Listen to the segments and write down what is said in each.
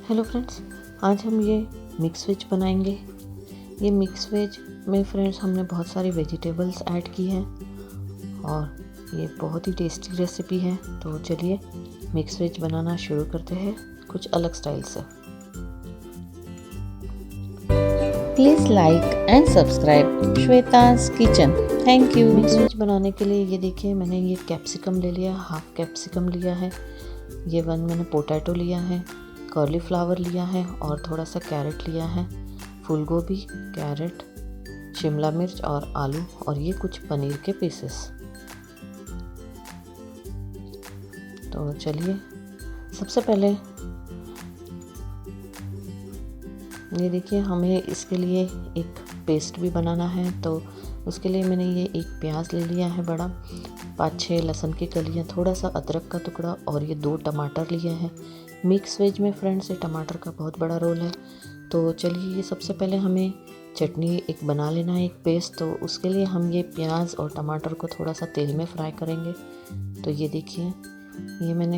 Hello friends, आज हम ये मिक्स वेज बनाएंगे। ये मिक्स वेज में फ्रेंड्स हमने बहुत सारी वेजिटेबल्स ऐड की हैं और ये बहुत ही टेस्टी रेसिपी है। तो चलिए मिक्स वेज बनाना शुरू करते हैं कुछ अलग स्टाइल से। Please like and subscribe Shweta's kitchen. Thank you. Mix veg बनाने के लिए ये देखिए, मैंने ये कैप्सिकम ले लिया, हाफ कैप्सिकम लिया है। ये मैंने पोटैटो लिया है, कॉलीफ्लावर लिया है और थोड़ा सा कैरेट लिया है, फूल गोभी, कैरेट, शिमला मिर्च और आलू, और ये कुछ पनीर के पीसेस। तो चलिए सबसे पहले ये देखिए, हमें इसके लिए एक पेस्ट भी बनाना है। तो उसके लिए मैंने ये एक प्याज ले लिया है बड़ा, 5-6 लहसुन की कलियाँ, थोड़ा सा अदरक का टुकड़ा और ये 2 टमाटर लिए हैं। मिक्स वेज में फ्रेंड्स ये टमाटर का बहुत बड़ा रोल है। तो चलिए ये सबसे पहले हमें चटनी एक बना लेना है, एक पेस्ट। तो उसके लिए हम ये प्याज और टमाटर को थोड़ा सा तेल में फ्राई करेंगे। तो ये देखिए, ये मैंने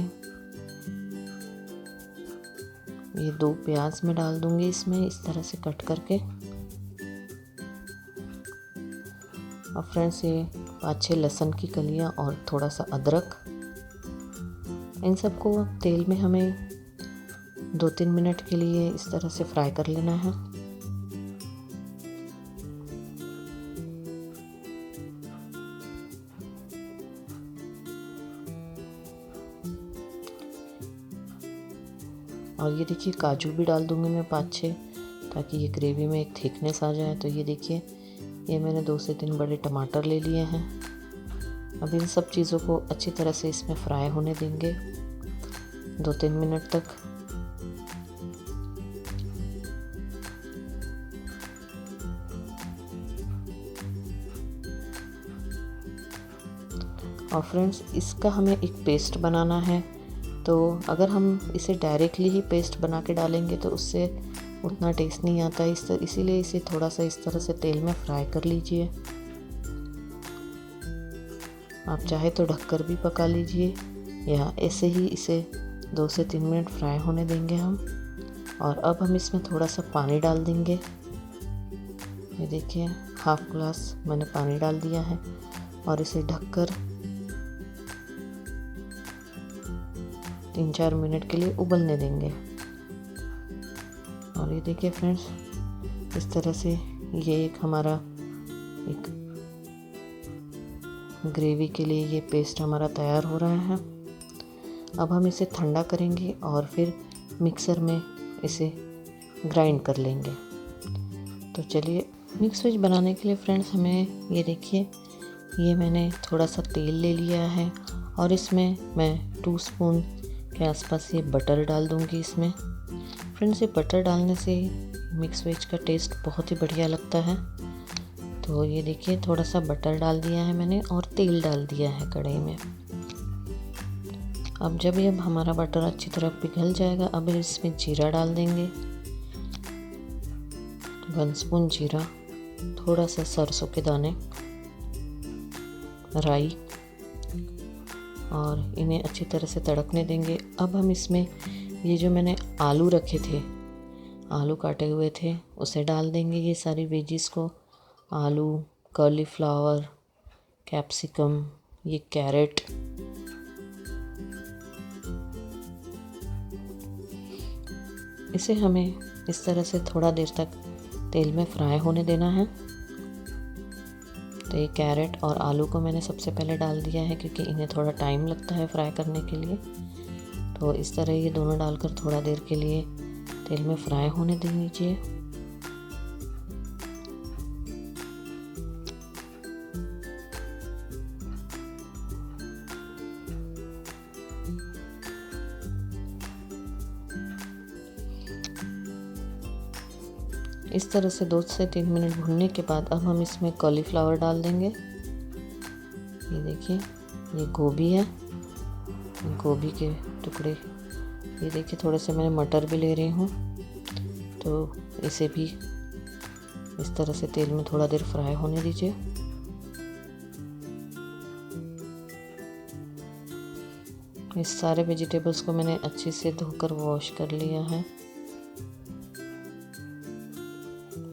ये 2 प्याज में डाल दूंगी इसमें, इस तरह से कट करके। और फ्रेंड्स ये 5-6 लहसुन की कलियां और थोड़ा सा अदरक, इन सबको तेल में हमें 2-3 मिनट के लिए इस तरह से फ्राई कर लेना है। और ये देखिए, काजू भी डाल दूंगी मैं 5-6, ताकि ये ग्रेवी में एक थिकनेस आ जाए। तो ये देखिए, ये मैंने 2 से 3 बड़े टमाटर ले लिए हैं। अब इन सब चीज़ों को अच्छी तरह से इसमें फ्राई होने देंगे 2-3 मिनट तक। और फ्रेंड्स इसका हमें एक पेस्ट बनाना है। तो अगर हम इसे डायरेक्टली ही पेस्ट बना के डालेंगे तो उससे उतना टेस्ट नहीं आता, इसीलिए इसे थोड़ा सा इस तरह से तेल में फ्राई कर लीजिए। आप चाहे तो ढककर भी पका लीजिए या ऐसे ही इसे 2 से 3 मिनट फ्राई होने देंगे हम। और अब हम इसमें थोड़ा सा पानी डाल देंगे। ये देखिए, 1/2 ग्लास मैंने पानी डाल दिया है और इसे ढककर 3-4 मिनट के लिए उबलने देंगे। और ये देखिए फ्रेंड्स, इस तरह से ये एक हमारा एक ग्रेवी के लिए ये पेस्ट हमारा तैयार हो रहा है। अब हम इसे ठंडा करेंगे और फिर मिक्सर में इसे ग्राइंड कर लेंगे। तो चलिए मिक्स वेज बनाने के लिए फ्रेंड्स हमें ये देखिए, ये मैंने थोड़ा सा तेल ले लिया है और इसमें मैं 2 स्पून के आसपास ये बटर डाल दूंगी इसमें। फ्रेंड्स ये बटर डालने से मिक्स वेज का टेस्ट बहुत ही बढ़िया लगता है। तो ये देखिए, थोड़ा सा बटर डाल दिया है मैंने और तेल डाल दिया है कढ़ाई में। अब जब ये हमारा बटर अच्छी तरह पिघल जाएगा, अब इसमें जीरा डाल देंगे, 1 स्पून जीरा, थोड़ा सा सरसों के दाने, राई, और इन्हें अच्छी तरह से तड़कने देंगे। अब हम इसमें ये जो मैंने आलू रखे थे, आलू काटे हुए थे, उसे डाल देंगे। ये सारी वेजिस को, आलू, कॉलीफ्लावर, कैप्सिकम, ये कैरेट, इसे हमें इस तरह से थोड़ा देर तक तेल में फ्राई होने देना है। तो ये कैरेट और आलू को मैंने सबसे पहले डाल दिया है क्योंकि इन्हें थोड़ा टाइम लगता है फ्राई करने के लिए। तो इस तरह ये दोनों डालकर थोड़ा देर के लिए तेल में फ्राई होने दे दीजिए। इस तरह से 2 से 3 मिनट भूनने के बाद अब हम इसमें कॉलीफ्लावर डाल देंगे। ये देखिए, ये गोभी है, गोभी के टुकड़े। ये देखिए, थोड़े से मैंने मटर भी ले रही हूँ। तो इसे भी इस तरह से तेल में थोड़ा देर फ्राई होने दीजिए। इस सारे वेजिटेबल्स को मैंने अच्छे से धोकर वॉश कर लिया है।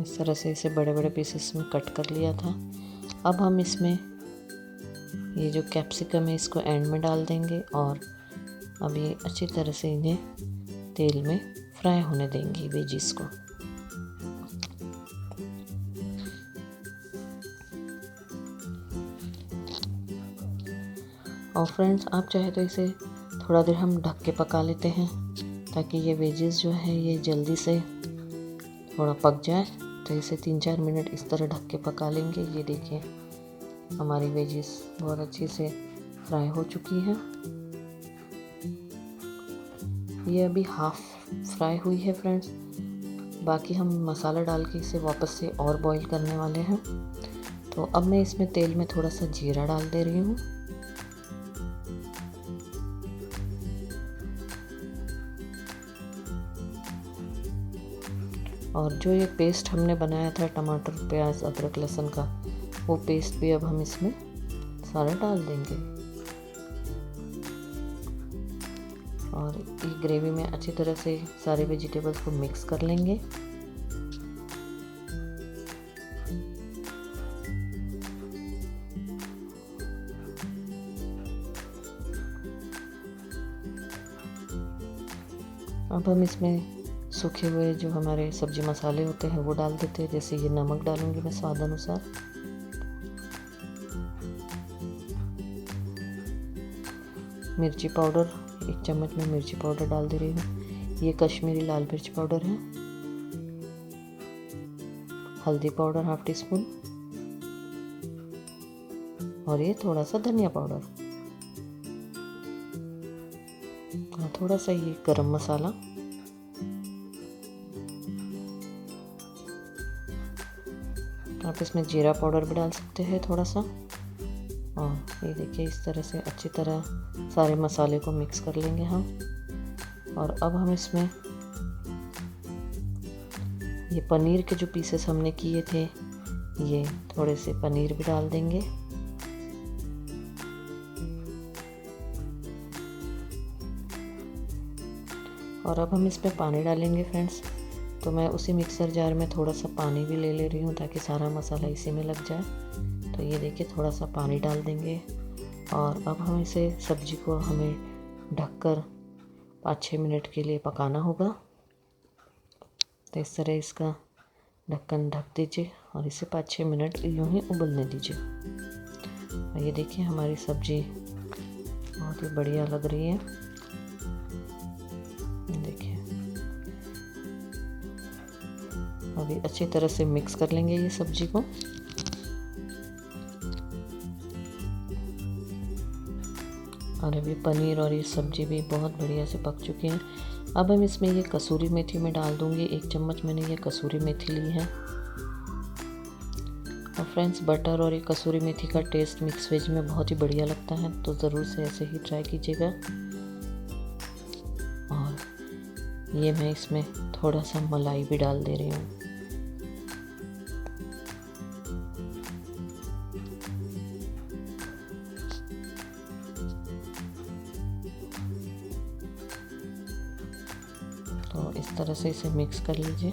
इस तरह से इसे बड़े बड़े पीसेस में कट कर लिया था। अब हम इसमें ये जो कैप्सिकम है इसको एंड में डाल देंगे और अब ये अच्छी तरह से इन्हें तेल में फ्राई होने देंगे वेजिस को। और फ्रेंड्स, आप चाहे तो इसे थोड़ा देर हम ढक के पका लेते हैं ताकि ये वेजिस जो है ये जल्दी से थोड़ा पक जाए। तो इसे 3-4 मिनट इस तरह ढक के पका लेंगे। ये देखिए हमारी वेजिस बहुत अच्छी से फ्राई हो चुकी है। ये अभी हाफ फ्राई हुई है फ्रेंड्स। बाकी हम मसाला डाल के इसे वापस से और बॉईल करने वाले हैं। तो अब मैं इसमें तेल में थोड़ा सा जीरा डाल दे रही हूँ। और जो ये पेस्ट हमने बनाया था टमाटर, प्याज, अदरक, लहसुन का, वो पेस्ट भी अब हम इसमें सारा डाल देंगे और ये ग्रेवी में अच्छी तरह से सारे वेजिटेबल्स को मिक्स कर लेंगे। अब हम इसमें सूखे हुए जो हमारे सब्जी मसाले होते हैं वो डाल देते हैं। जैसे ये नमक डालूंगी मैं स्वाद अनुसार, मिर्ची पाउडर 1 चम्मच में मिर्ची पाउडर डाल दे रही हूँ। ये कश्मीरी लाल मिर्च पाउडर है। हल्दी पाउडर 1/2 टीस्पून और ये थोड़ा सा धनिया पाउडर और थोड़ा सा ये गरम मसाला। आप इसमें जीरा पाउडर भी डाल सकते हैं थोड़ा सा। और ये देखिए इस तरह से अच्छी तरह सारे मसाले को मिक्स कर लेंगे हम। और अब हम इसमें ये पनीर के जो पीसेस हमने किए थे ये थोड़े से पनीर भी डाल देंगे। और अब हम इसमें पानी डालेंगे फ्रेंड्स। तो मैं उसी मिक्सर जार में थोड़ा सा पानी भी ले रही हूँ ताकि सारा मसाला इसी में लग जाए। तो ये देखिए थोड़ा सा पानी डाल देंगे और अब हम इसे सब्जी को हमें ढककर 5-6 मिनट के लिए पकाना होगा। तो इस तरह इसका ढक्कन ढक दीजिए और इसे 5-6 मिनट यूँ ही उबलने दीजिए। और ये देखिए हमारी सब्जी बहुत ही बढ़िया लग रही है। देखिए अभी अच्छी तरह से मिक्स कर लेंगे ये सब्जी को। और अभी पनीर और ये सब्जी भी बहुत बढ़िया से पक चुकी हैं। अब हम इसमें ये कसूरी मेथी में डाल दूंगी। 1 चम्मच मैंने ये कसूरी मेथी ली है। और फ्रेंड्स, बटर और ये कसूरी मेथी का टेस्ट मिक्स वेज में बहुत ही बढ़िया लगता है, तो ज़रूर से ऐसे ही ट्राई कीजिएगा। और ये मैं इसमें थोड़ा सा मलाई भी डाल दे रही हूँ। तो इस तरह से इसे मिक्स कर लीजिए।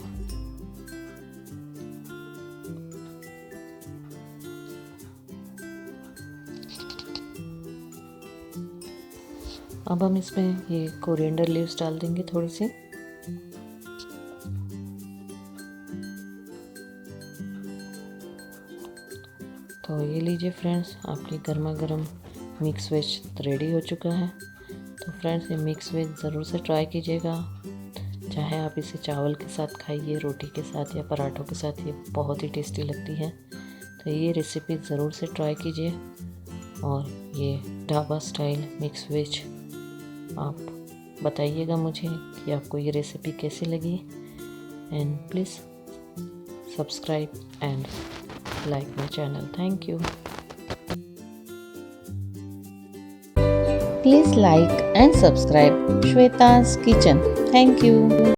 अब हम इसमें ये कोरिएंडर लीव्स डाल देंगे थोड़ी सी। तो ये लीजिए फ्रेंड्स, आपकी गर्मा गर्म मिक्स वेज रेडी हो चुका है। तो फ्रेंड्स, ये मिक्स वेज ज़रूर से ट्राई कीजिएगा। चाहे आप इसे चावल के साथ खाइए, रोटी के साथ या पराठों के साथ, ये बहुत ही टेस्टी लगती है। तो ये रेसिपी ज़रूर से ट्राई कीजिए। और ये ढाबा स्टाइल मिक्स वेज आप बताइएगा मुझे कि आपको ये रेसिपी कैसी लगी। And please subscribe and like my channel. Thank you. Please like and subscribe Shweta's Kitchen. Thank you.